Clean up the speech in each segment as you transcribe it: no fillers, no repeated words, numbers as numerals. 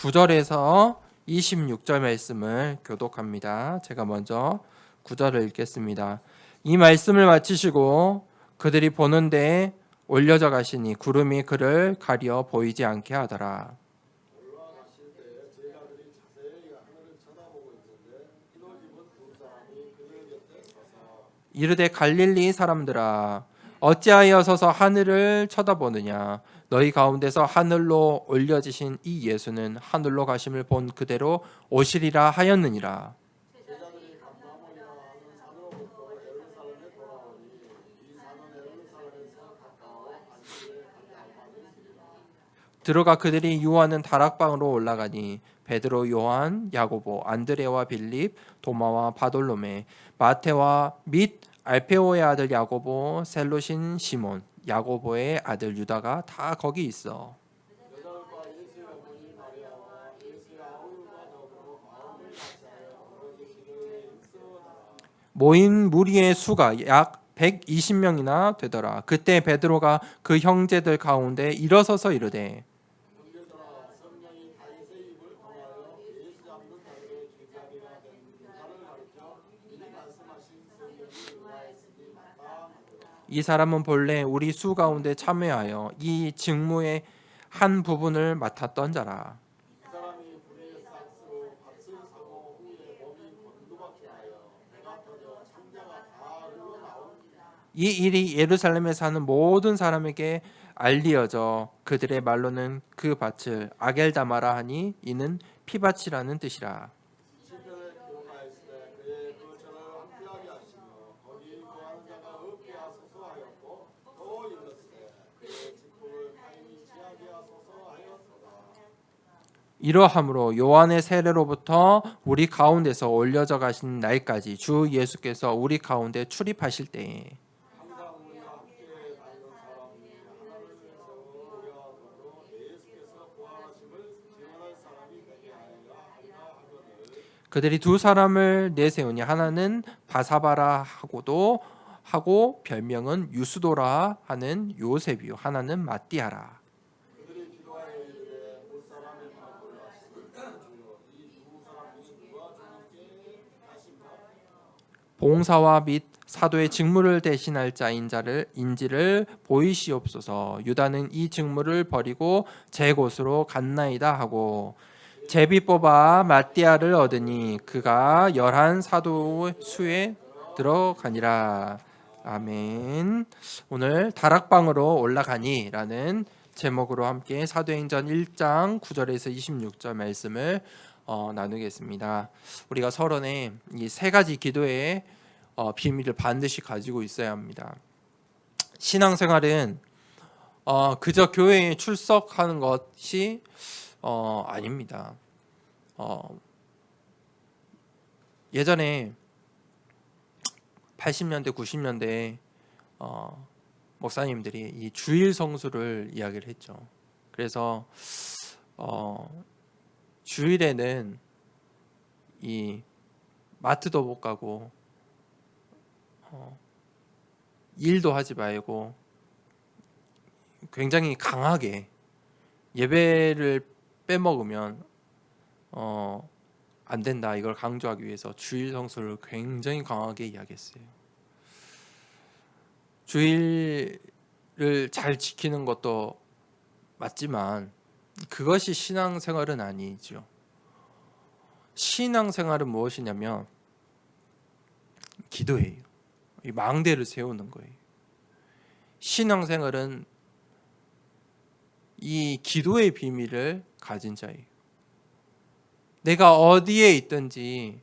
9절에서 26절 말씀을 교독합니다. 제가 먼저 9절을 읽겠습니다. 이 말씀을 마치시고 그들이 보는데 올려져 가시니 구름이 그를 가려 보이지 않게 하더라. 올라가실 때 제자들이 자세히 하늘을 쳐다보고 있는데 히롯 입은 두 사람이 그들 곁에 서서 이르되 갈릴리 사람들아 어찌하여 서서 하늘을 쳐다보느냐. 너희 가운데서 하늘로 올려지신 이 예수는 하늘로 가심을 본 그대로 오시리라 하였느니라. 제자들이 감람원이라 하는 산으로부터 예루살렘에 돌아오니 이 산은 예루살렘에서 가까워 안식일에 한 달만이 지리라. 들어가 그들이 유하는 다락방으로 올라가니 베드로, 요한, 야고보, 안드레와 빌립, 도마와 바돌로메, 마테와 및 알페오의 아들 야고보, 셀로신 시몬, 야고보의 아들 유다가 다 거기 있어. 여자들과 예수의 어머니 마리아와 예수의 아우들과 더불어 마음을 같이하여 걸어주시기를 일쓰하라. 모인 무리의 수가 약 120명이나 되더라. 그때 베드로가 그 형제들 가운데 일어서서 이르되 형제들아, 성령이 다윗의 입을 통하여 예수 잡는 자들의 제자리가 된 유다를 가리켜 이 말씀하신 성령이 의하였으니 맞다 하더라. 이 사람은 본래 우리 수 가운데 참여하여 이 직무의 한 부분을 맡았던 자라. 이 사람이 불의의 삭스로 밭을 사고 후에 몸이 곤두박질 하여 배가 터져 창자가 다 흘러나오니라. 이 일이 예루살렘에 사는 모든 사람에게 알리어져 그들의 말로는 그 밭을 아겔다마라 하니 이는 피밭이라는 뜻이라. 시편에 기록하였으되 그의 그 절을 함께하게 하시며 거기 거하는 자가 없게 하소서 하였고 또 이르시되 그의 직분을 타인이 취하게 하소서 하였도다. 이러함으로 요한의 세례로부터 우리 가운데서 올려져 가신 날까지 주 예수께서 우리 가운데 출입하실 때에 항상 우리와 함께 다니는 사람이 하나를 세워 우리와 더불어 예수께서 부활하심을 증언할 사람이 되게 하리라 하거늘. 그들이 두 사람을 내세우니 하나는 바사바라 하고 별명은 유스도라 하는 요셉이요 하나는 마띠아라. 그들이 기도하여 이르되 못사람의 마음을 아시는 주여 이 두 사람 중 누가 주님께 하신가. 봉사와 및 사도의 직무를 대신할 자인지를 보이시옵소서. 유다는 이 직무를 버리고 제 곳으로 갔나이다 하고 제비 뽑아 마띠아를 얻으니 그가 11 사도의 수에 들어가니라. 아멘. 오늘 다락방으로 올라가니라는 제목으로 함께 사도행전 1장 9절에서 26절 말씀을 나누겠습니다. 우리가 서론에 이 세 가지 기도의 비밀을 반드시 가지고 있어야 합니다. 신앙생활은 그저 교회에 출석하는 것이 아닙니다. 예전에 80년대 90년대 목사님들이 이 주일 성수를 이야기를 했죠. 그래서 주일에는 이 마트도 못 가고 일도 하지 말고 굉장히 강하게 예배를 빼먹으면 안 된다. 이걸 강조하기 위해서 주일 성수를 굉장히 강하게 이야기했어요. 주일을 잘 지키는 것도 맞지만 그것이 신앙생활은 아니죠. 신앙생활은 무엇이냐면 기도예요. 이 망대를 세우는 거예요. 신앙생활은 이 기도의 비밀을 가진 자예요. 내가 어디에 있든지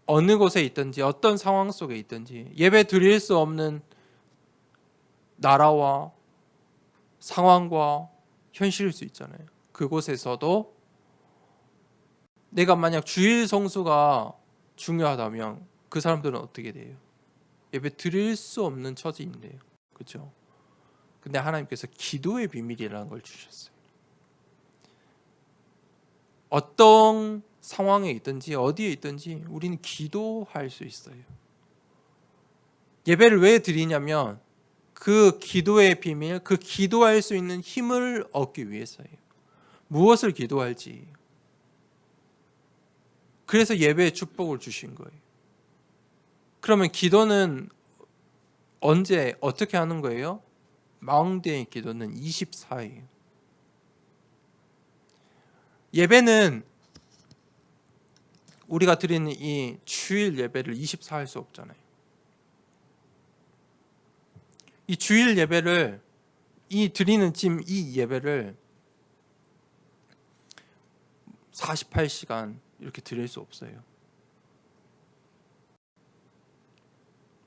어느 곳에 있든지 어떤 상황 속에 있든지 예배 드릴 수 없는 나라와 상황과 현실일 수 있잖아요. 그곳에서도 내가 만약 주일 성수가 중요하다면 그 사람들은 어떻게 돼요? 예배 드릴 수 없는 처지인데요. 그렇죠? 근데 하나님께서 기도의 비밀이라는 걸 주셨어요. 어떤 상황에 있든지 어디에 있든지 우리는 기도할 수 있어요. 예배를 왜 드리냐면 그 기도의 비밀, 그 기도할 수 있는 힘을 얻기 위해서예요. 무엇을 기도할지. 그래서 예배의 축복을 주신 거예요. 그러면 기도는 언제 어떻게 하는 거예요? 마운드의 기도는 24예요. 예배는 우리가 드리는 이 주일 예배를 24 할 수 없잖아요. 이 주일 예배를 드리는 지금 이 예배를 48시간 이렇게 드릴 수 없어요.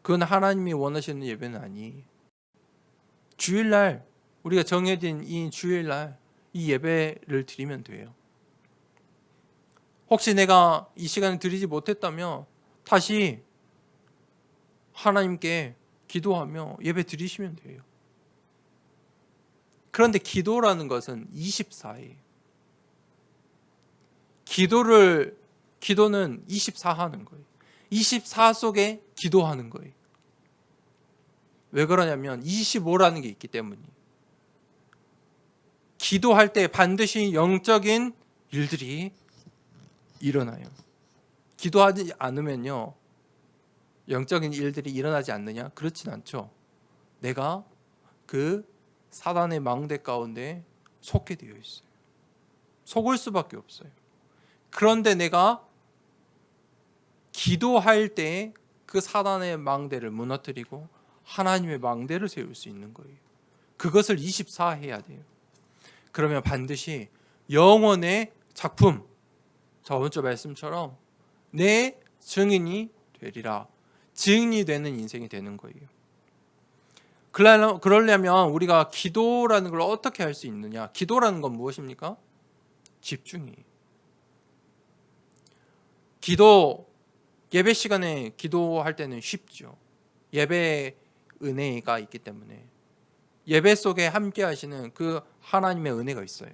그건 하나님이 원하시는 예배는 아니에요. 주일날 우리가 정해진 이 주일날 이 예배를 드리면 돼요. 혹시 내가 이 시간을 드리지 못했다면 다시 하나님께 기도하며 예배 드리시면 돼요. 그런데 기도라는 것은 24예요. 기도는 24 하는 거예요. 24 속에 기도하는 거예요. 왜 그러냐면 25라는 게 있기 때문이에요. 기도할 때 반드시 영적인 일들이 일어나요. 기도하지 않으면요, 영적인 일들이 일어나지 않느냐? 그렇진 않죠. 내가 그 사단의 망대 가운데 속게 되어 있어요. 속을 수밖에 없어요. 그런데 내가 기도할 때 그 사단의 망대를 무너뜨리고 하나님의 망대를 세울 수 있는 거예요. 그것을 24 해야 돼요. 그러면 반드시 영원의 작품, 저번 주 말씀처럼 내 증인이 되리라. 증인이 되는 인생이 되는 거예요. 그러려면 우리가 기도라는 걸 어떻게 할 수 있느냐? 기도라는 건 무엇입니까? 집중이에요. 예배 시간에 기도할 때는 쉽죠. 예배 은혜가 있기 때문에 예배 속에 함께 하시는 그 하나님의 은혜가 있어요.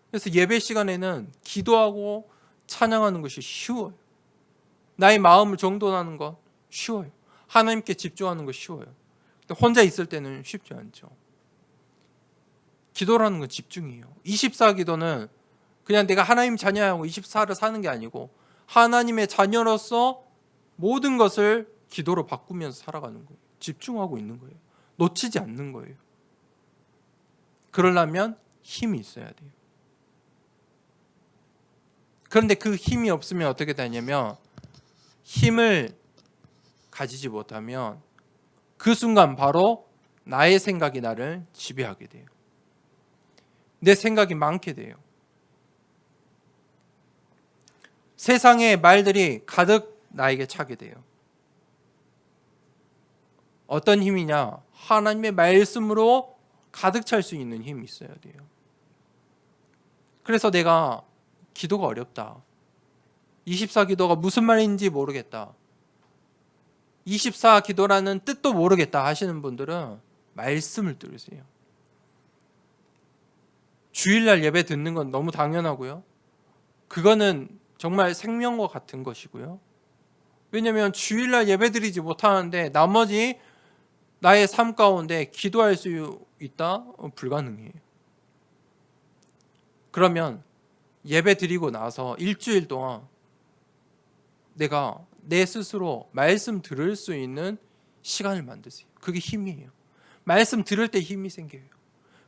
그래서 예배 시간에는 기도하고 찬양하는 것이 쉬워요. 나의 마음을 정돈하는 것 쉬워요. 하나님께 집중하는 것 쉬워요. 혼자 있을 때는 쉽지 않죠. 기도라는 건 집중이에요. 24 기도는 그냥 내가 하나님 자녀하고 24를 사는 게 아니고 하나님의 자녀로서 모든 것을 기도로 바꾸면서 살아가는 거예요. 집중하고 있는 거예요. 놓치지 않는 거예요. 그러려면 힘이 있어야 돼요. 그런데 그 힘이 없으면 어떻게 되냐면, 힘을 가지지 못하면 그 순간 바로 나의 생각이 나를 지배하게 돼요. 내 생각이 많게 돼요. 세상의 말들이 가득 나에게 차게 돼요. 어떤 힘이냐? 하나님의 말씀으로 가득 찰 수 있는 힘이 있어야 돼요. 그래서 내가 기도가 어렵다. 24 기도가 무슨 말인지 모르겠다. 24 기도라는 뜻도 모르겠다 하시는 분들은 말씀을 들으세요. 주일날 예배 듣는 건 너무 당연하고요. 그거는 정말 생명과 같은 것이고요. 왜냐하면 주일날 예배 드리지 못하는데 나머지 나의 삶 가운데 기도할 수 있다? 불가능해요. 그러면 예배 드리고 나서 일주일 동안 내가 내 스스로 말씀 들을 수 있는 시간을 만드세요. 그게 힘이에요. 말씀 들을 때 힘이 생겨요.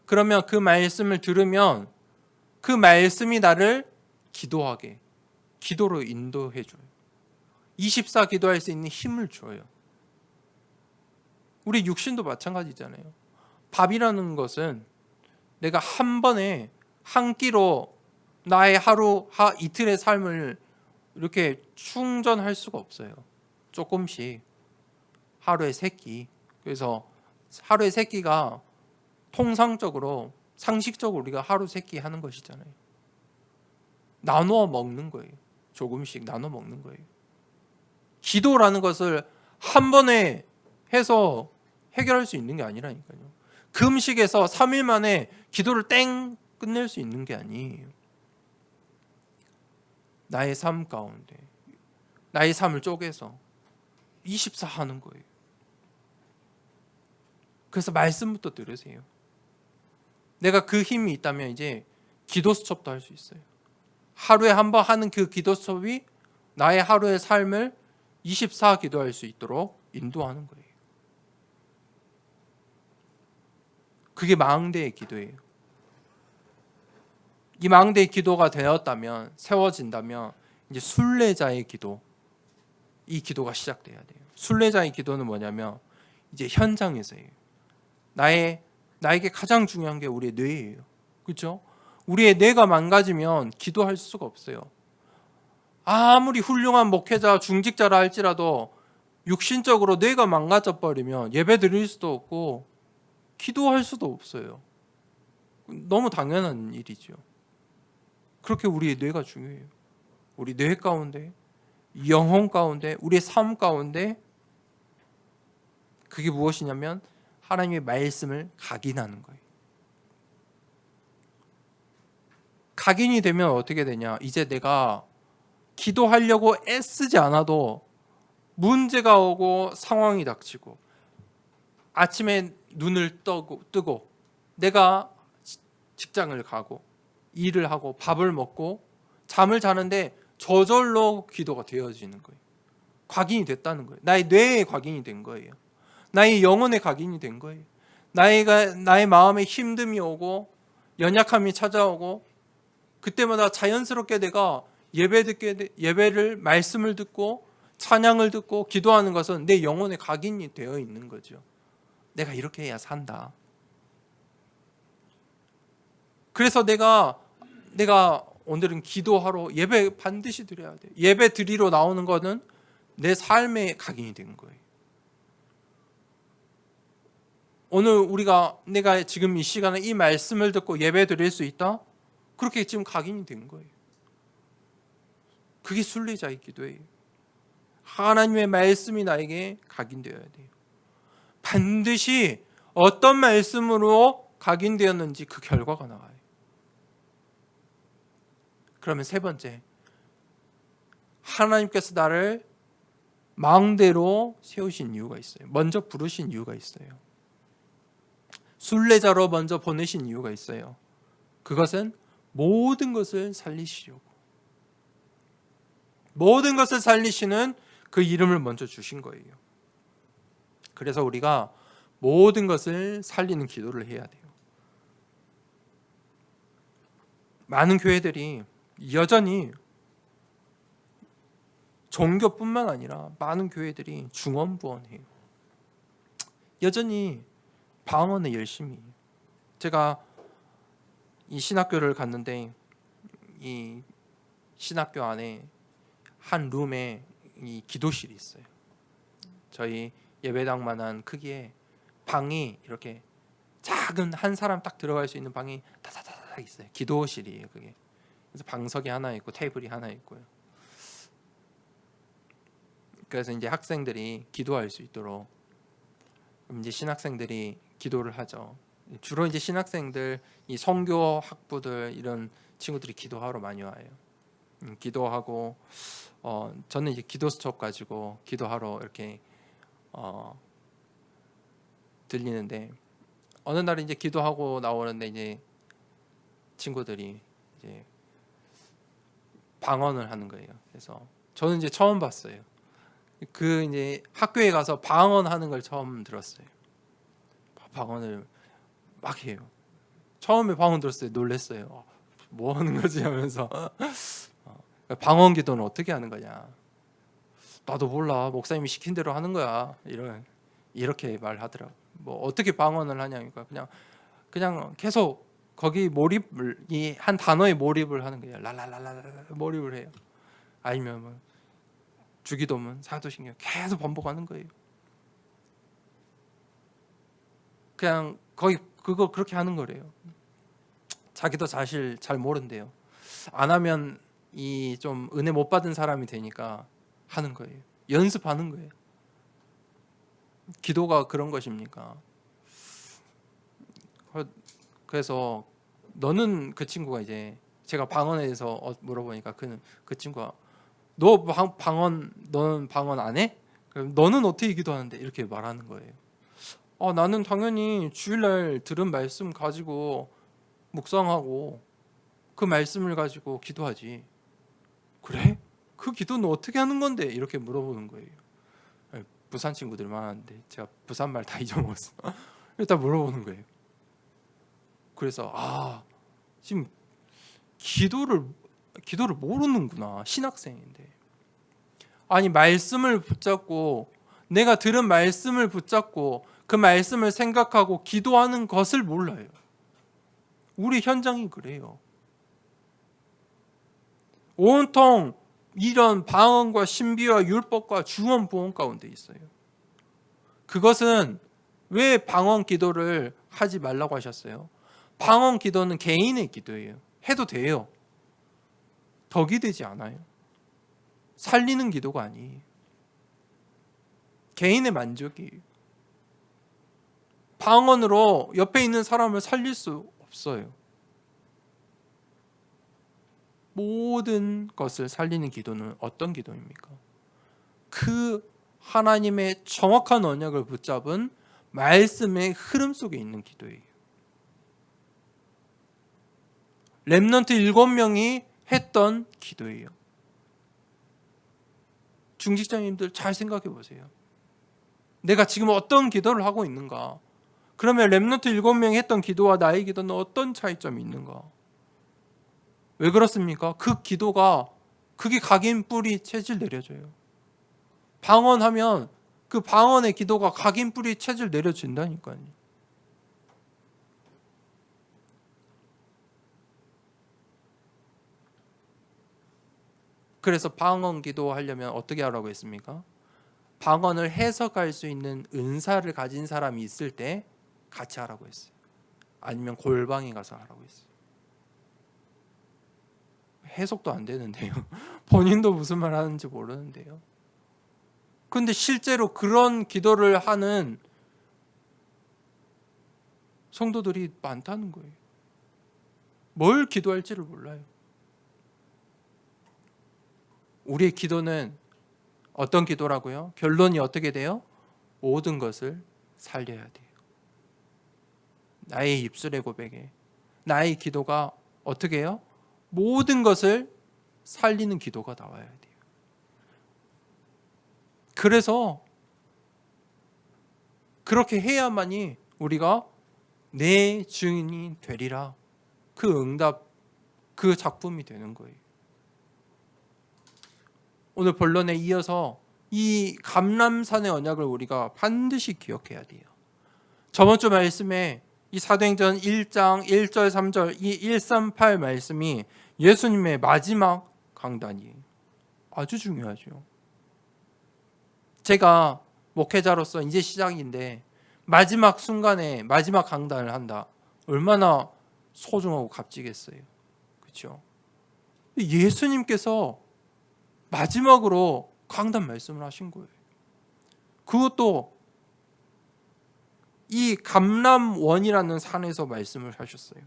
그러면 그 말씀을 들으면 그 말씀이 나를 기도하게, 기도로 인도해 줘요. 24 기도할 수 있는 힘을 줘요. 우리 육신도 마찬가지잖아요. 밥이라는 것은 내가 한 번에 한 끼로 나의 이틀의 삶을 이렇게 충전할 수가 없어요. 조금씩 하루에 3끼. 그래서 하루에 3끼가 통상적으로 상식적으로 우리가 하루 3끼 하는 것이잖아요. 나누어 먹는 거예요. 조금씩 나눠 먹는 거예요. 기도라는 것을 한 번에 해서 해결할 수 있는 게 아니라니까요. 금식에서 3일 만에 기도를 땡 끝낼 수 있는 게 아니에요. 나의 삶 가운데 나의 삶을 쪼개서 24 하는 거예요. 그래서 말씀부터 들으세요. 내가 그 힘이 있다면 이제 기도 수첩도 할 수 있어요. 하루에 한 번 하는 그 기도 수첩이 나의 하루의 삶을 24 기도할 수 있도록 인도하는 거예요. 그게 망대의 기도예요. 이 망대의 기도가 되었다면, 세워진다면 이제 순례자의 기도, 이 기도가 시작돼야 돼요. 순례자의 기도는 뭐냐면 이제 현장에서예요. 나에게 가장 중요한 게 우리의 뇌예요. 그렇죠? 우리의 뇌가 망가지면 기도할 수가 없어요. 아무리 훌륭한 목회자, 중직자라 할지라도 육신적으로 뇌가 망가져 버리면 예배 드릴 수도 없고 기도할 수도 없어요. 너무 당연한 일이죠. 그렇게 우리의 뇌가 중요해요. 우리 뇌 가운데, 영혼 가운데, 우리의 삶 가운데 그게 무엇이냐면 하나님의 말씀을 각인하는 거예요. 각인이 되면 어떻게 되냐? 이제 내가 기도하려고 애쓰지 않아도 문제가 오고 상황이 닥치고 아침에 눈을 뜨고 내가 직장을 가고 일을 하고 밥을 먹고 잠을 자는데 저절로 기도가 되어지는 거예요. 각인이 됐다는 거예요. 나의 뇌에 각인이 된 거예요. 나의 영혼에 각인이 된 거예요. 나의 마음에 힘듦이 오고 연약함이 찾아오고 그때마다 자연스럽게 내가 예배를 말씀을 듣고 찬양을 듣고 기도하는 것은 내 영혼에 각인이 되어 있는 거죠. 내가 이렇게 해야 산다. 그래서 내가 오늘은 기도하러 예배 반드시 드려야 돼요. 예배 드리러 나오는 거는 내 삶에 각인이 된 거예요. 오늘 내가 지금 이 시간에 이 말씀을 듣고 예배 드릴 수 있다? 그렇게 지금 각인이 된 거예요. 그게 순례자의 기도예요. 하나님의 말씀이 나에게 각인되어야 돼요. 반드시 어떤 말씀으로 각인되었는지 그 결과가 나와요. 그러면 세 번째, 하나님께서 나를 망대로 세우신 이유가 있어요. 먼저 부르신 이유가 있어요. 순례자로 먼저 보내신 이유가 있어요. 그것은 모든 것을 살리시려고. 모든 것을 살리시는 그 이름을 먼저 주신 거예요. 그래서 우리가 모든 것을 살리는 기도를 해야 돼요. 많은 교회들이 여전히 종교뿐만 아니라 많은 교회들이 중언부언해요. 여전히 방언을 열심히 해요. 제가 이 신학교를 갔는데 이 신학교 안에 한 룸에 이 기도실이 있어요. 저희 예배당만한 크기의 방이 이렇게 작은 한 사람 딱 들어갈 수 있는 방이 다다다닥 있어요. 기도실이에요, 그게. 그래서 방석이 하나 있고 테이블이 하나 있고요. 그래서 이제 학생들이 기도할 수 있도록 이제 신학생들이 기도를 하죠. 주로 이제 신학생들, 이 선교 학부들 이런 친구들이 기도하러 많이 와요. 기도하고 저는 이제 기도 수첩 가지고 기도하러 이렇게 들리는데 어느 날 이제 기도하고 나오는데 이제 친구들이 이제 방언을 하는 거예요. 그래서 저는 이제 처음 봤어요. 그 이제 학교에 가서 방언하는 걸 처음 들었어요. 방언을 막 해요. 처음에 방언 들었을 때 놀랐어요. 뭐 하는 거지 하면서 방언 기도는 어떻게 하는 거냐? 나도 몰라. 목사님이 시킨 대로 하는 거야. 이렇게 말하더라고. 뭐 어떻게 방언을 하냐니까 그냥 계속 거기 몰입을 이 한 단어에 몰입을 하는 거예요. 랄랄랄랄 몰입을 해요. 아니면 뭐 주기도문, 사도신경 계속 반복하는 거예요. 그냥 거의 그거 그렇게 하는 거래요. 자기도 사실 잘 모른대요. 안 하면 이 좀 은혜 못 받은 사람이 되니까 하는 거예요. 연습하는 거예요. 기도가 그런 것입니까? 그래서 너는 그 친구가 이제 제가 방언에 대해서 물어보니까 그 친구가 너는 방언 안 해? 그럼 너는 어떻게 기도하는데? 이렇게 말하는 거예요. 나는 당연히 주일날 들은 말씀 가지고 묵상하고 그 말씀을 가지고 기도하지. 그래? 그 기도는 어떻게 하는 건데? 이렇게 물어보는 거예요. 부산 친구들 많은데 제가 부산 말 다 잊어먹었어. 일단 물어보는 거예요. 그래서 지금 기도를 모르는구나. 신학생인데. 아니, 말씀을 붙잡고, 내가 들은 말씀을 붙잡고 그 말씀을 생각하고 기도하는 것을 몰라요. 우리 현장이 그래요. 온통 이런 방언과 신비와 율법과 주원 부언 가운데 있어요. 그것은 왜 방언 기도를 하지 말라고 하셨어요? 방언 기도는 개인의 기도예요. 해도 돼요. 덕이 되지 않아요. 살리는 기도가 아니에요. 개인의 만족이에요. 방언으로 옆에 있는 사람을 살릴 수 없어요. 모든 것을 살리는 기도는 어떤 기도입니까? 그 하나님의 정확한 언약을 붙잡은 말씀의 흐름 속에 있는 기도예요. 렘넌트 7명이 했던 기도예요. 중직자님들 잘 생각해 보세요. 내가 지금 어떤 기도를 하고 있는가? 그러면 렘넌트 7명이 했던 기도와 나의 기도는 어떤 차이점이 있는가? 왜 그렇습니까? 그 기도가 그게 각인 뿌리 체질 내려줘요. 방언하면 그 방언의 기도가 각인 뿌리 체질 내려진다니까요. 그래서 방언 기도하려면 어떻게 하라고 했습니까? 방언을 해석할 수 있는 은사를 가진 사람이 있을 때 같이 하라고 했어요. 아니면 골방에 가서 하라고 했어요. 해석도 안 되는데요. 본인도 무슨 말 하는지 모르는데요. 근데 실제로 그런 기도를 하는 성도들이 많다는 거예요. 뭘 기도할지를 몰라요. 우리의 기도는 어떤 기도라고요? 결론이 어떻게 돼요? 모든 것을 살려야 돼요. 나의 입술의 고백에 나의 기도가 어떻게 해요? 모든 것을 살리는 기도가 나와야 돼요. 그래서 그렇게 해야만이 우리가 내 증인이 되리라. 그 응답, 그 작품이 되는 거예요. 오늘 본론에 이어서 이 감람산의 언약을 우리가 반드시 기억해야 돼요. 저번 주 말씀에 이 사도행전 1장 1절 3절 이 138 말씀이 예수님의 마지막 강단이에요. 아주 중요하죠. 제가 목회자로서 이제 시작인데 마지막 순간에 마지막 강단을 한다. 얼마나 소중하고 값지겠어요. 그렇죠? 예수님께서 마지막으로 강단 말씀을 하신 거예요. 그것도 이 감람원이라는 산에서 말씀을 하셨어요.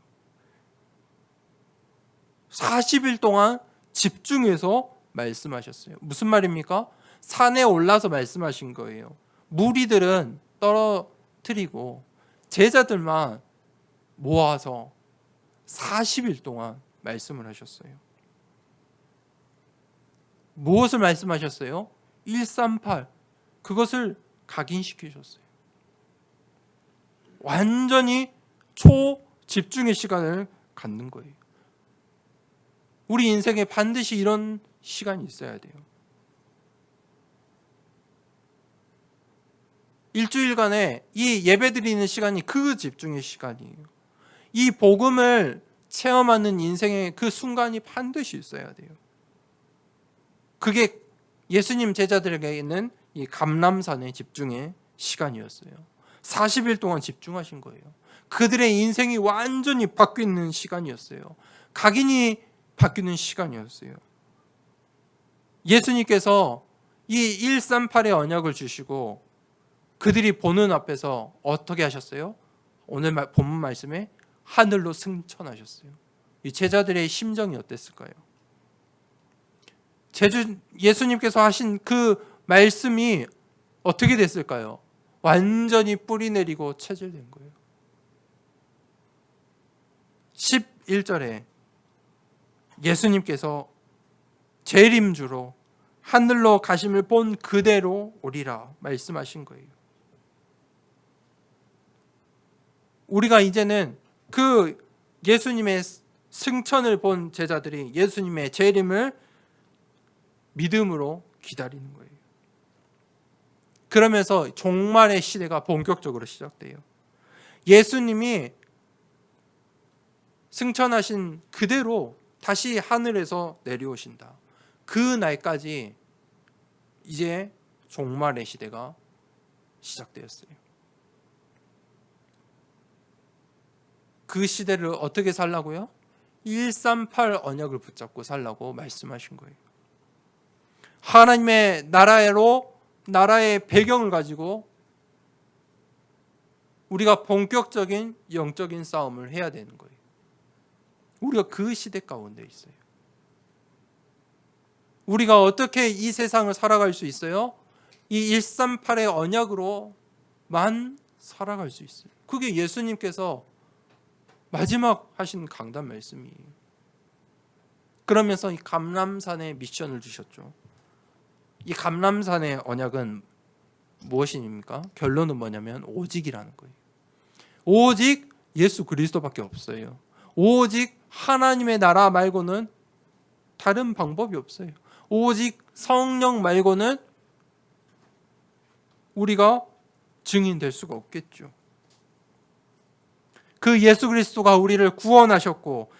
40일 동안 집중해서 말씀하셨어요. 무슨 말입니까? 산에 올라서 말씀하신 거예요. 무리들은 떨어뜨리고 제자들만 모아서 40일 동안 말씀을 하셨어요. 무엇을 말씀하셨어요? 138 그것을 각인시키셨어요. 완전히 초집중의 시간을 갖는 거예요. 우리 인생에 반드시 이런 시간이 있어야 돼요. 일주일간에 이 예배드리는 시간이 그 집중의 시간이에요. 이 복음을 체험하는 인생의 그 순간이 반드시 있어야 돼요. 그게 예수님 제자들에게는 이 감람산의 집중의 시간이었어요. 40일 동안 집중하신 거예요. 그들의 인생이 완전히 바뀌는 시간이었어요. 각인이 바뀌는 시간이었어요. 예수님께서 이 138의 언약을 주시고 그들이 보는 앞에서 어떻게 하셨어요? 오늘 본문 말씀에 하늘로 승천하셨어요. 이 제자들의 심정이 어땠을까요? 예수님께서 하신 그 말씀이 어떻게 됐을까요? 완전히 뿌리 내리고 체질된 거예요. 11절에 예수님께서 재림주로 하늘로 가심을 본 그대로 오리라 말씀하신 거예요. 우리가 이제는 그 예수님의 승천을 본 제자들이 예수님의 재림을 믿음으로 기다리는 거예요. 그러면서 종말의 시대가 본격적으로 시작돼요. 예수님이 승천하신 그대로 다시 하늘에서 내려오신다. 그 날까지 이제 종말의 시대가 시작되었어요. 그 시대를 어떻게 살라고요? 138 언약을 붙잡고 살라고 말씀하신 거예요. 하나님의 나라의 배경을 가지고 우리가 본격적인 영적인 싸움을 해야 되는 거예요. 우리가 그 시대 가운데 있어요. 우리가 어떻게 이 세상을 살아갈 수 있어요? 이 138의 언약으로만 살아갈 수 있어요. 그게 예수님께서 마지막 하신 강단 말씀이에요. 그러면서 이 감람산에 미션을 주셨죠. 이 감람산의 언약은 무엇입니까? 결론은 뭐냐면 오직이라는 거예요. 오직 예수 그리스도밖에 없어요. 오직 하나님의 나라 말고는 다른 방법이 없어요. 오직 성령 말고는 우리가 증인될 수가 없겠죠. 그 예수 그리스도가 우리를 구원하셨고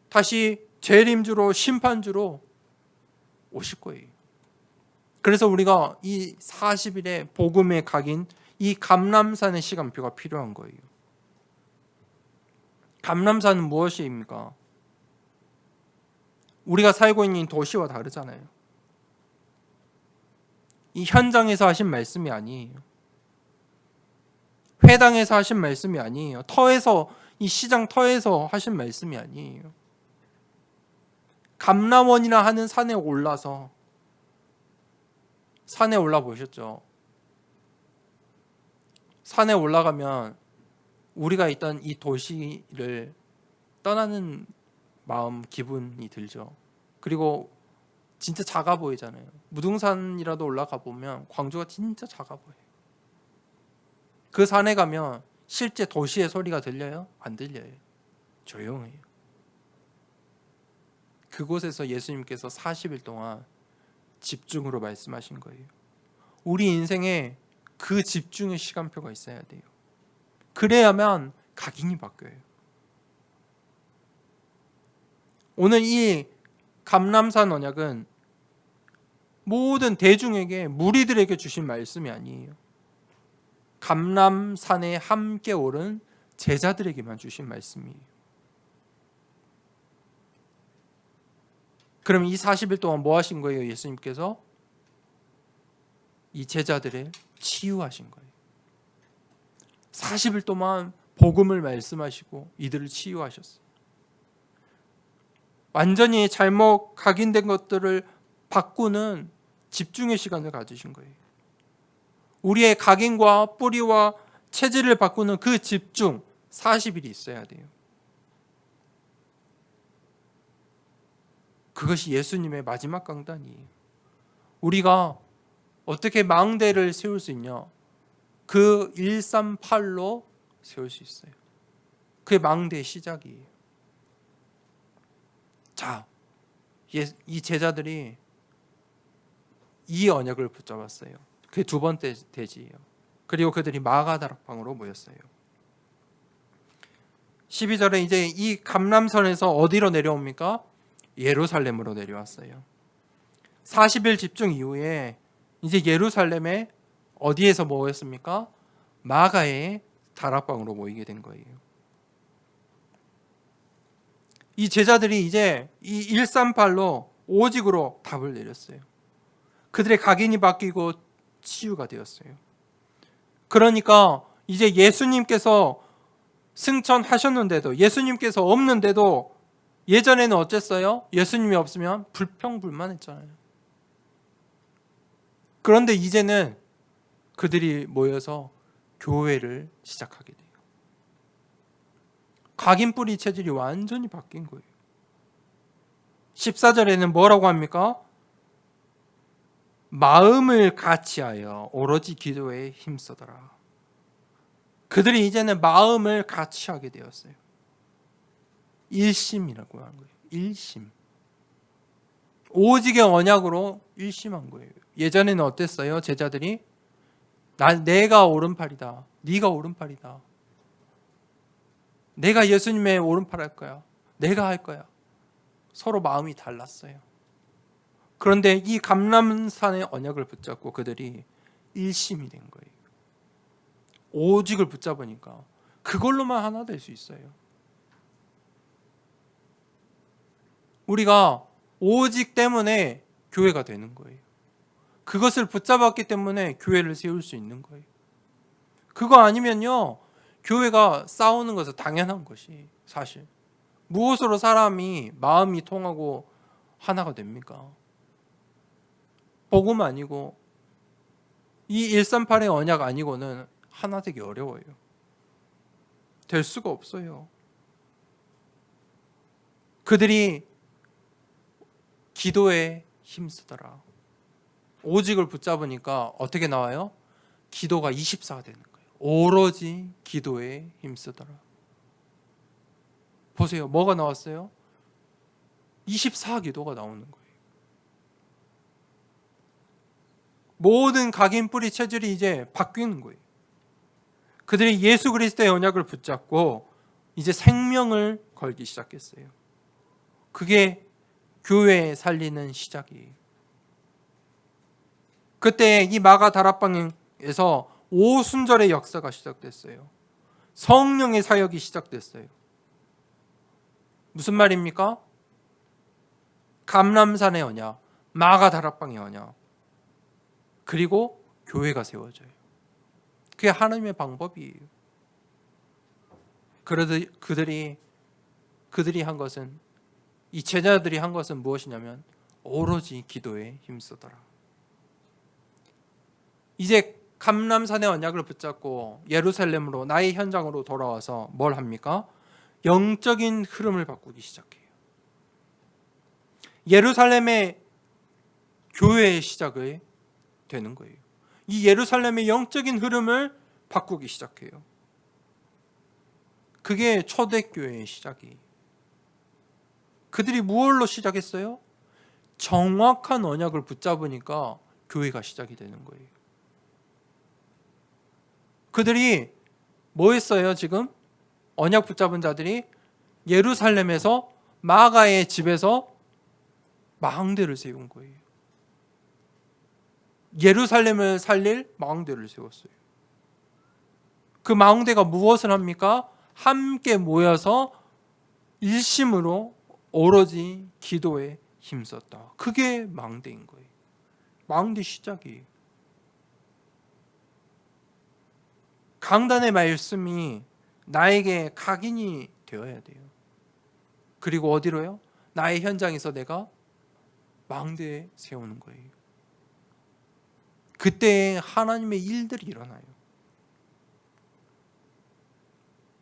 다시 재림주로 심판주로 오실 거예요. 그래서 우리가 이 40일의 복음의 각인 이 감람산의 시간표가 필요한 거예요. 감람산은 무엇입니까? 우리가 살고 있는 도시와 다르잖아요. 이 현장에서 하신 말씀이 아니에요. 회당에서 하신 말씀이 아니에요. 이 시장 터에서 하신 말씀이 아니에요. 감람원이라 하는 산에 올라 보셨죠? 산에 올라가면 우리가 있던 이 도시를 떠나는 마음, 기분이 들죠. 그리고 진짜 작아 보이잖아요. 무등산이라도 올라가 보면 광주가 진짜 작아 보여요. 그 산에 가면 실제 도시의 소리가 들려요? 안 들려요. 조용해요. 그곳에서 예수님께서 40일 동안 집중으로 말씀하신 거예요. 우리 인생에 그 집중의 시간표가 있어야 돼요. 그래야만 각인이 바뀌어요. 오늘 이 감람산 언약은 모든 대중에게 무리들에게 주신 말씀이 아니에요. 감람산에 함께 오른 제자들에게만 주신 말씀이에요. 그럼 이 40일 동안 뭐 하신 거예요? 예수님께서 이 제자들을 치유하신 거예요. 40일 동안 복음을 말씀하시고 이들을 치유하셨어요. 완전히 잘못 각인된 것들을 바꾸는 집중의 시간을 가지신 거예요. 우리의 각인과 뿌리와 체질을 바꾸는 그 집중 40일이 있어야 돼요. 그것이 예수님의 마지막 강단이에요. 우리가 어떻게 망대를 세울 수 있냐? 그 138로 세울 수 있어요. 그게 망대의 시작이에요. 자, 이 제자들이 이 언약을 붙잡았어요. 그게 두 번째 대지예요. 그리고 그들이 마가다락방으로 모였어요. 12절에 이제 이 감람산에서 어디로 내려옵니까? 예루살렘으로 내려왔어요. 40일 집중 이후에 이제 예루살렘에 어디에서 모였습니까? 마가의 다락방으로 모이게 된 거예요. 이 제자들이 이제 이 138로 오직으로 답을 내렸어요. 그들의 각인이 바뀌고 치유가 되었어요. 그러니까 이제 예수님께서 승천하셨는데도 예수님께서 없는데도 예전에는 어땠어요? 예수님이 없으면 불평불만했잖아요. 그런데 이제는 그들이 모여서 교회를 시작하게 돼요. 각인 뿌리 체질이 완전히 바뀐 거예요. 14절에는 뭐라고 합니까? 마음을 같이하여 오로지 기도에 힘쓰더라. 그들이 이제는 마음을 같이하게 되었어요. 일심이라고 하는 거예요. 일심. 오직의 언약으로 일심한 거예요. 예전에는 어땠어요? 제자들이 내가 오른팔이다. 네가 오른팔이다. 내가 예수님의 오른팔 할 거야. 내가 할 거야. 서로 마음이 달랐어요. 그런데 이 감람산의 언약을 붙잡고 그들이 일심이 된 거예요. 오직을 붙잡으니까 그걸로만 하나 될 수 있어요. 우리가 오직 때문에 교회가 되는 거예요. 그것을 붙잡았기 때문에 교회를 세울 수 있는 거예요. 그거 아니면요, 교회가 싸우는 것은 당연한 것이 사실. 무엇으로 사람이 마음이 통하고 하나가 됩니까? 복음 아니고 이 138의 언약 아니고는 하나 되기 어려워요. 될 수가 없어요. 그들이 기도에 힘쓰더라. 오직을 붙잡으니까 어떻게 나와요? 기도가 24가 되는 거예요. 오로지 기도에 힘쓰더라. 보세요. 뭐가 나왔어요? 24 기도가 나오는 거예요. 모든 각인 뿌리 체질이 이제 바뀌는 거예요. 그들이 예수 그리스도의 언약을 붙잡고 이제 생명을 걸기 시작했어요. 그게 교회 살리는 시작이에요. 그때 이 마가 다락방에서 오순절의 역사가 시작됐어요. 성령의 사역이 시작됐어요. 무슨 말입니까? 감람산의 언약, 마가 다락방의 언약, 그리고 교회가 세워져요. 그게 하나님의 방법이에요. 그들이 한 것은, 이 제자들이 한 것은 무엇이냐면 오로지 기도에 힘쓰더라. 이제 감람산의 언약을 붙잡고 예루살렘으로, 나의 현장으로 돌아와서 뭘 합니까? 영적인 흐름을 바꾸기 시작해요. 예루살렘의 교회의 시작이 되는 거예요. 이 예루살렘의 영적인 흐름을 바꾸기 시작해요. 그게 초대교회의 시작이에요. 그들이 무엇로 시작했어요? 정확한 언약을 붙잡으니까 교회가 시작이 되는 거예요. 그들이 뭐 했어요? 지금 언약 붙잡은 자들이 예루살렘에서 마가의 집에서 망대를 세운 거예요. 예루살렘을 살릴 망대를 세웠어요. 그 망대가 무엇을 합니까? 함께 모여서 일심으로 오로지 기도에 힘썼다. 그게 망대인 거예요. 망대 시작이에요. 강단의 말씀이 나에게 각인이 되어야 돼요. 그리고 어디로요? 나의 현장에서 내가 망대에 세우는 거예요. 그때 하나님의 일들이 일어나요.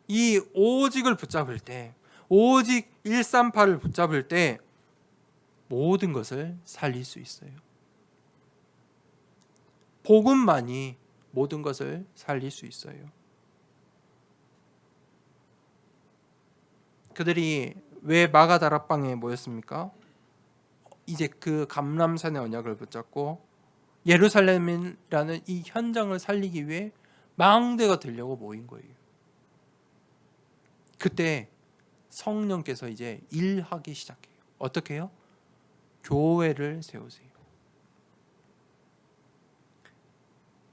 이 오직을 붙잡을 때, 오직 138을 붙잡을 때 모든 것을 살릴 수 있어요. 복음만이 모든 것을 살릴 수 있어요. 그들이 왜 마가다락방에 모였습니까? 이제 그 감람산의 언약을 붙잡고 예루살렘이라는 이 현장을 살리기 위해 망대가 되려고 모인 거예요. 그때 성령께서 이제 일하기 시작해요. 어떻게 해요? 교회를 세우세요.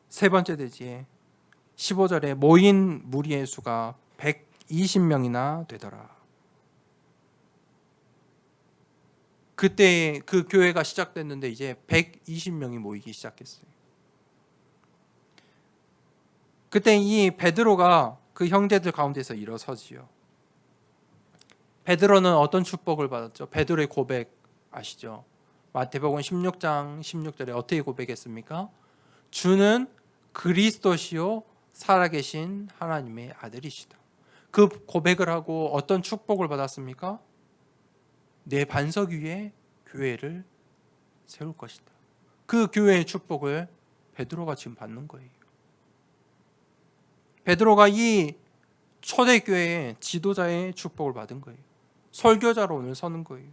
세 번째 대지에 15절에 모인 무리의 수가 120명이나 되더라. 그때 그 교회가 시작됐는데 이제 120명이 모이기 시작했어요. 그때 이 베드로가 그 형제들 가운데서 일어서지요. 베드로는 어떤 축복을 받았죠? 베드로의 고백 아시죠? 마태복음 16장 16절에 어떻게 고백했습니까? 주는 그리스도시요 살아계신 하나님의 아들이시다. 그 고백을 하고 어떤 축복을 받았습니까? 내 반석 위에 교회를 세울 것이다. 그 교회의 축복을 베드로가 지금 받는 거예요. 베드로가 이 초대교회의 지도자의 축복을 받은 거예요. 설교자로 오늘 서는 거예요.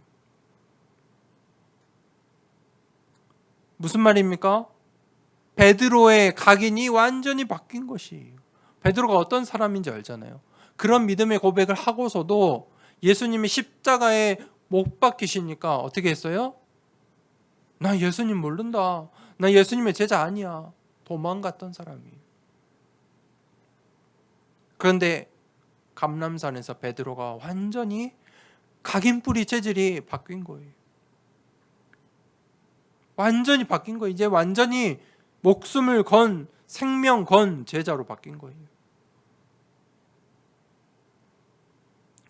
무슨 말입니까? 베드로의 각인이 완전히 바뀐 것이에요. 베드로가 어떤 사람인지 알잖아요. 그런 믿음의 고백을 하고서도 예수님이 십자가에 못 박히시니까 어떻게 했어요? 나 예수님 모른다. 나 예수님의 제자 아니야. 도망갔던 사람이에요. 그런데 감람산에서 베드로가 완전히 각인뿌리 체질이 바뀐 거예요. 완전히 바뀐 거예요. 이제 완전히 목숨을 건, 생명 건 제자로 바뀐 거예요.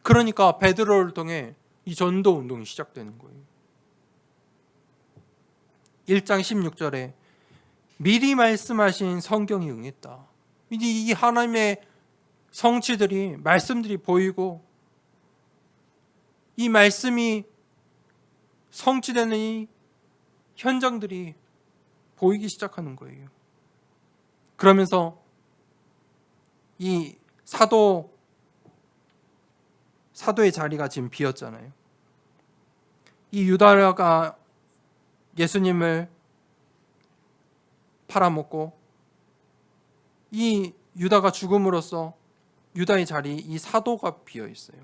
그러니까 베드로를 통해 이 전도 운동이 시작되는 거예요. 1장 16절에 미리 말씀하신 성경이 응했다. 이제 이 하나님의 성취들이, 말씀들이 보이고 이 말씀이 성취되는 이 현장들이 보이기 시작하는 거예요. 그러면서 이 사도의 자리가 지금 비었잖아요. 이 유다가 예수님을 팔아먹고 이 유다가 죽음으로써 유다의 자리, 이 사도가 비어 있어요.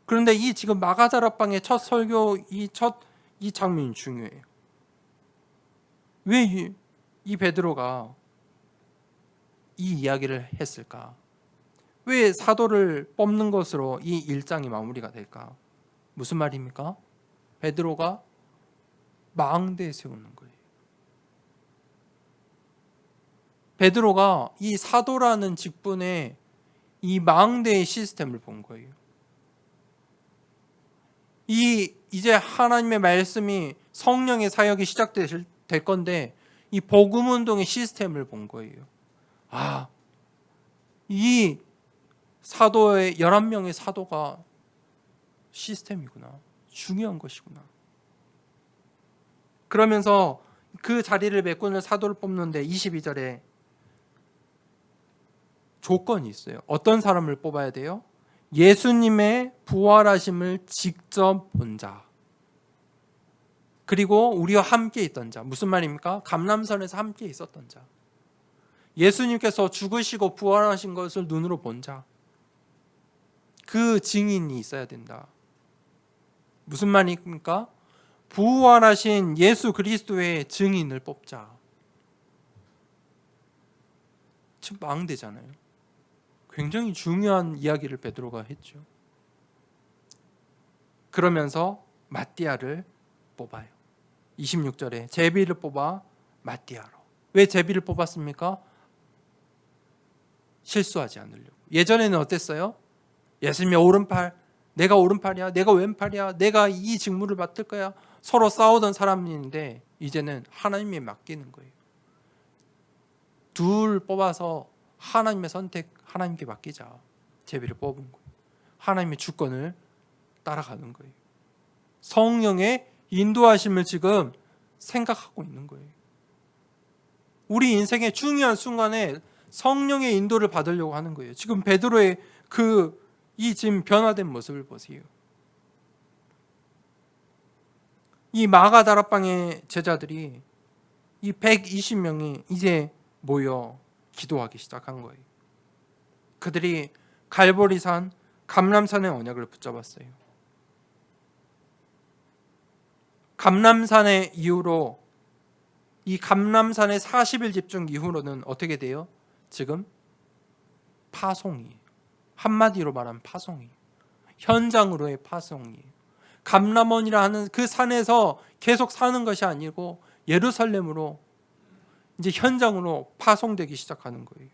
그런데 이 지금 마가다락방의 첫 설교, 이 장면이 중요해요. 왜 이 베드로가 이 이야기를 했을까? 왜 사도를 뽑는 것으로 이 1장이 마무리가 될까? 무슨 말입니까? 베드로가 망대에 세우는 거예요. 베드로가 이 사도라는 직분에 이 망대의 시스템을 본 거예요. 이제 하나님의 말씀이 성령의 사역이 시작될 건데 이 복음 운동의 시스템을 본 거예요. 이 사도의 11명의 사도가 시스템이구나. 중요한 것이구나. 그러면서 그 자리를 메꾸는 사도를 뽑는데 22절에 조건이 있어요. 어떤 사람을 뽑아야 돼요? 예수님의 부활하심을 직접 본 자. 그리고 우리와 함께 있던 자. 무슨 말입니까? 감람산에서 함께 있었던 자. 예수님께서 죽으시고 부활하신 것을 눈으로 본 자. 그 증인이 있어야 된다. 무슨 말입니까? 부활하신 예수 그리스도의 증인을 뽑자. 지금 망대잖아요. 굉장히 중요한 이야기를 베드로가 했죠. 그러면서 마띠아를 뽑아요. 26절에 제비를 뽑아 마띠아로. 왜 제비를 뽑았습니까? 실수하지 않으려고. 예전에는 어땠어요? 예수님의 오른팔, 내가 오른팔이야, 내가 왼팔이야, 내가 이 직무를 맡을 거야. 서로 싸우던 사람인데 이제는 하나님이 맡기는 거예요. 둘 뽑아서 하나님의 선택, 하나님께 맡기자. 제비를 뽑은 거예요. 하나님의 주권을 따라가는 거예요. 성령의 인도하심을 지금 생각하고 있는 거예요. 우리 인생의 중요한 순간에 성령의 인도를 받으려고 하는 거예요. 지금 베드로의 이 지금 변화된 모습을 보세요. 이 마가다락방의 제자들이 이 120명이 이제 모여 기도하기 시작한 거예요. 그들이 갈보리산, 감람산의 언약을 붙잡았어요. 감람산의 이후로 이 감람산의 40일 집중 이후로는 어떻게 돼요? 지금 파송이에요. 한마디로 말하면 파송이에요. 현장으로의 파송이에요. 감람원이라 하는 그 산에서 계속 사는 것이 아니고 예루살렘으로 이제 현장으로 파송되기 시작하는 거예요.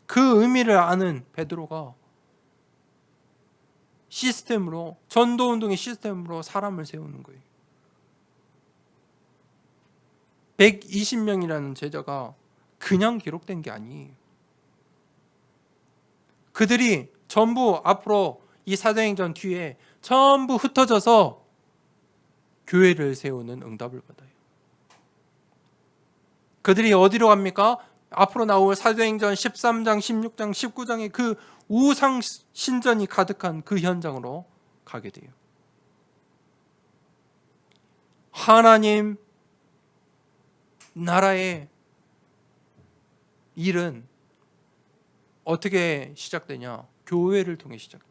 그 의미를 아는 베드로가 시스템으로, 전도운동의 시스템으로 사람을 세우는 거예요. 120명이라는 제자가 그냥 기록된 게 아니에요. 그들이 전부 앞으로 이 사도행전 뒤에 전부 흩어져서 교회를 세우는 응답을 받아요. 그들이 어디로 갑니까? 앞으로 나올 사도행전 13장, 16장, 19장의 그 우상 신전이 가득한 그 현장으로 가게 돼요. 하나님 나라의 일은 어떻게 시작되냐? 교회를 통해 시작돼요.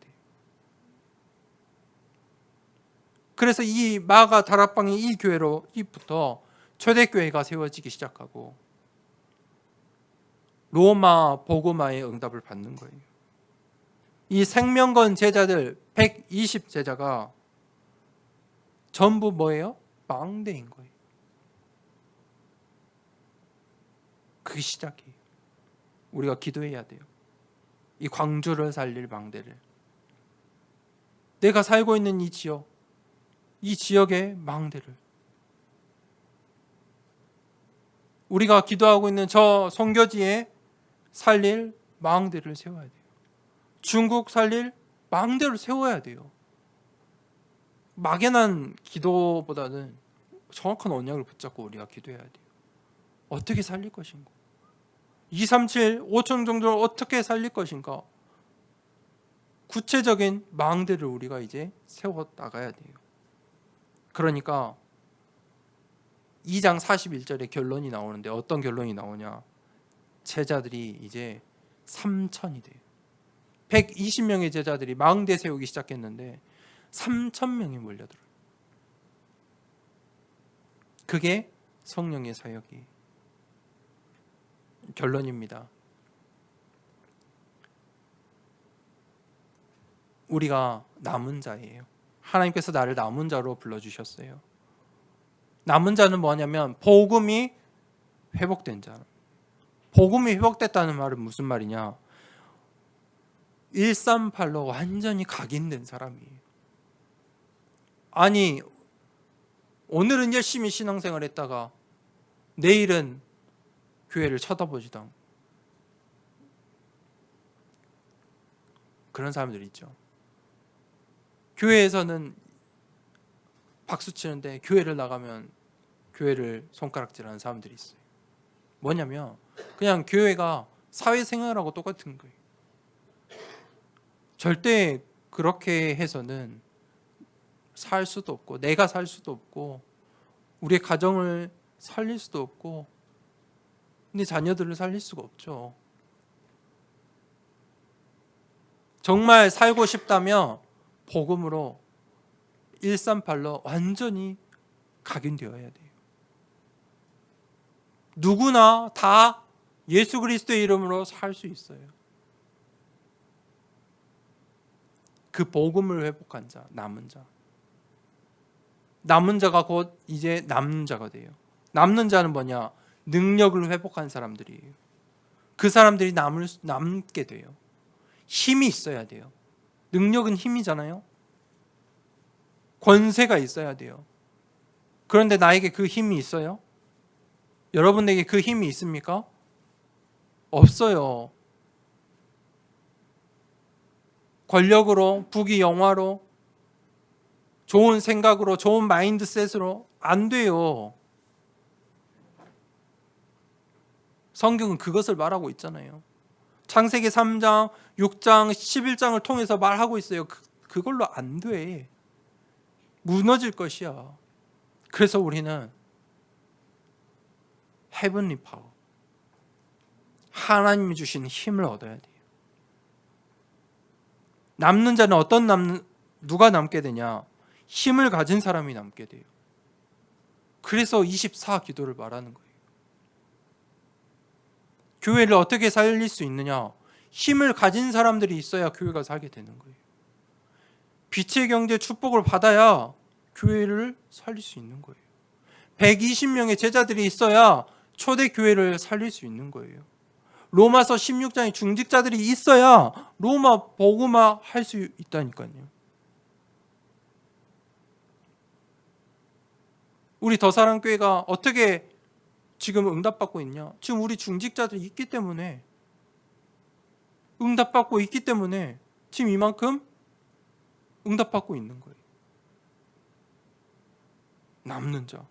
그래서 이 마가 다락방이 이 교회로부터 초대교회가 세워지기 시작하고 로마 복음화의 응답을 받는 거예요. 이 생명건 제자들 120 제자가 전부 뭐예요? 망대인 거예요. 그게 시작이에요. 우리가 기도해야 돼요. 이 광주를 살릴 망대를. 내가 살고 있는 이 지역, 이 지역의 망대를. 우리가 기도하고 있는 저 선교지에 살릴 망대를 세워야 돼요. 중국 살릴 망대를 세워야 돼요. 막연한 기도보다는 정확한 언약을 붙잡고 우리가 기도해야 돼요. 어떻게 살릴 것인가? 237, 5천 정도를 어떻게 살릴 것인가? 구체적인 망대를 우리가 이제 세워 나가야 돼요. 그러니까 2장 41절에 결론이 나오는데 어떤 결론이 나오냐? 제자들이 이제 3천이 돼요. 120명의 제자들이 망대 세우기 시작했는데 3,000명이 몰려들어요. 그게 성령의 사역이 결론입니다. 우리가 남은 자예요. 하나님께서 나를 남은 자로 불러주셨어요. 남은 자는 뭐냐면 복음이 회복된 자. 복음이 회복됐다는 말은 무슨 말이냐? 138로 완전히 각인된 사람이에요. 아니 오늘은 열심히 신앙생활 했다가 내일은 교회를 쳐다보지도 않고 그런 사람들 있죠. 교회에서는 박수 치는데 교회를 나가면 교회를 손가락질하는 사람들이 있어요. 뭐냐면 그냥 교회가 사회생활하고 똑같은 거예요. 절대 그렇게 해서는 살 수도 없고 내가 살 수도 없고 우리의 가정을 살릴 수도 없고 내 자녀들을 살릴 수가 없죠. 정말 살고 싶다면 복음으로 138로 완전히 각인되어야 돼요. 누구나 다 예수 그리스도의 이름으로 살 수 있어요. 그 복음을 회복한 자, 남은 자. 남은 자가 곧 이제 남는 자가 돼요. 남는 자는 뭐냐? 능력을 회복한 사람들이에요. 그 사람들이 남게 돼요. 힘이 있어야 돼요. 능력은 힘이잖아요. 권세가 있어야 돼요. 그런데 나에게 그 힘이 있어요? 여러분에게 그 힘이 있습니까? 없어요. 권력으로, 부귀 영화로, 좋은 생각으로, 좋은 마인드셋으로 안 돼요. 성경은 그것을 말하고 있잖아요. 창세기 3장, 6장, 11장을 통해서 말하고 있어요. 그걸로 안 돼. 무너질 것이야. 그래서 우리는 헤븐리 파워, 하나님이 주신 힘을 얻어야 돼요. 남는 자는 누가 남게 되냐? 힘을 가진 사람이 남게 돼요. 그래서 24 기도를 말하는 거예요. 교회를 어떻게 살릴 수 있느냐? 힘을 가진 사람들이 있어야 교회가 살게 되는 거예요. 빛의 경제 축복을 받아야 교회를 살릴 수 있는 거예요. 120명의 제자들이 있어야 초대교회를 살릴 수 있는 거예요. 로마서 16장에 중직자들이 있어야 로마 복음화 할 수 있다니까요. 우리 더사랑교회가 어떻게 지금 응답받고 있냐? 지금 우리 중직자들이 있기 때문에, 응답받고 있기 때문에 지금 이만큼 응답받고 있는 거예요. 남는 자,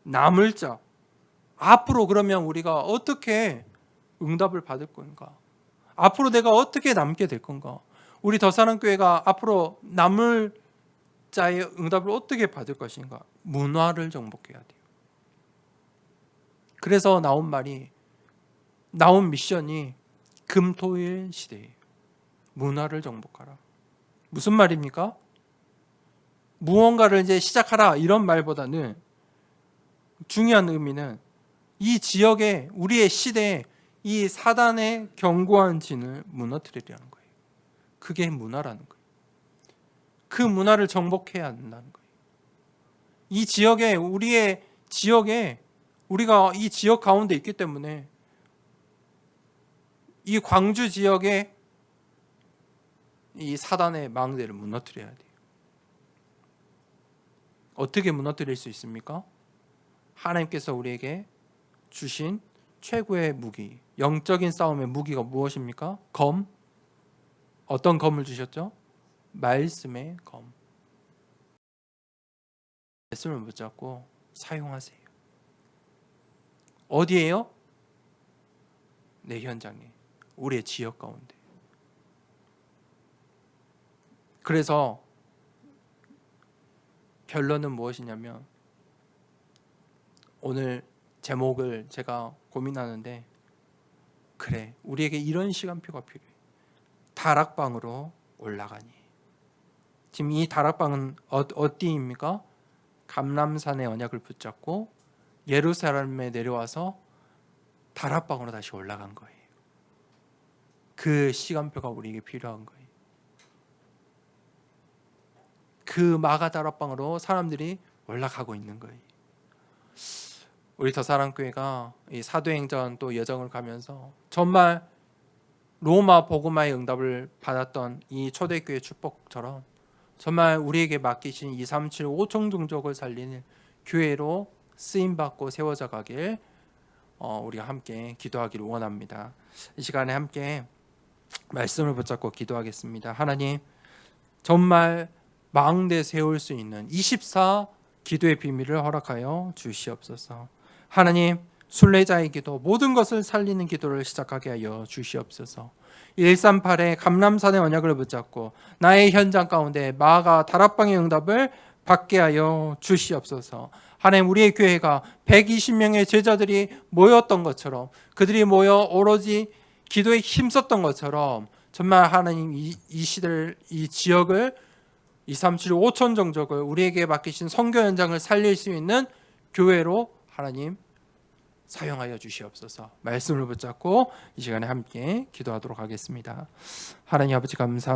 남을 자. 앞으로 그러면 우리가 어떻게 응답을 받을 건가? 앞으로 내가 어떻게 남게 될 건가? 우리 더사랑교회가 앞으로 남을 자의 응답을 어떻게 받을 것인가? 문화를 정복해야 돼요. 그래서 나온 미션이 금토일 시대예요. 문화를 정복하라. 무슨 말입니까? 무언가를 이제 시작하라 이런 말보다는 중요한 의미는 이 지역에 우리의 시대에 이 사단의 견고한 진을 무너뜨리려는 거예요. 그게 문화라는 거예요. 그 문화를 정복해야 한다는 거예요. 이 지역에 우리의 지역에 우리가 이 지역 가운데 있기 때문에 이 광주 지역에 이 사단의 망대를 무너뜨려야 돼요. 어떻게 무너뜨릴 수 있습니까? 하나님께서 우리에게 주신 최고의 무기, 영적인 싸움의 무기가 무엇입니까? 검. 어떤 검을 주셨죠? 말씀의 검. 말씀을 붙잡고 사용하세요. 어디에요? 내 현장에, 우리의 지역 가운데. 그래서 결론은 무엇이냐면 오늘 제목을 제가 고민하는데 그래, 우리에게 이런 시간표가 필요해. 다락방으로 올라가니. 지금 이 다락방은 어디입니까? 감람산의 언약을 붙잡고 예루살렘에 내려와서 다락방으로 다시 올라간 거예요. 그 시간표가 우리에게 필요한 거예요. 그 마가 다락방으로 사람들이 올라가고 있는 거예요. 우리 더사랑교회가 이 사도행전 또 여정을 가면서 정말 로마 복음화의 응답을 받았던 이 초대교회 축복처럼 정말 우리에게 맡기신 237 5천 종족을 살리는 교회로 쓰임받고 세워져 가길 우리가 함께 기도하기를 원합니다. 이 시간에 함께 말씀을 붙잡고 기도하겠습니다. 하나님, 정말 망대 세울 수 있는 24 기도의 비밀을 허락하여 주시옵소서. 하나님, 순례자의 기도, 모든 것을 살리는 기도를 시작하게 하여 주시옵소서. 138의 감람산의 언약을 붙잡고 나의 현장 가운데 마가 다락방의 응답을 받게 하여 주시옵소서. 하나님, 우리의 교회가 120명의 제자들이 모였던 것처럼, 그들이 모여 오로지 기도에 힘썼던 것처럼 정말 하나님 이 시대를, 이 지역을 237 5천 종족을 우리에게 맡기신 선교 현장을 살릴 수 있는 교회로 하나님 사용하여 주시옵소서. 말씀을 붙잡고 이 시간에 함께 기도하도록 하겠습니다. 하나님 아버지, 감사합니다.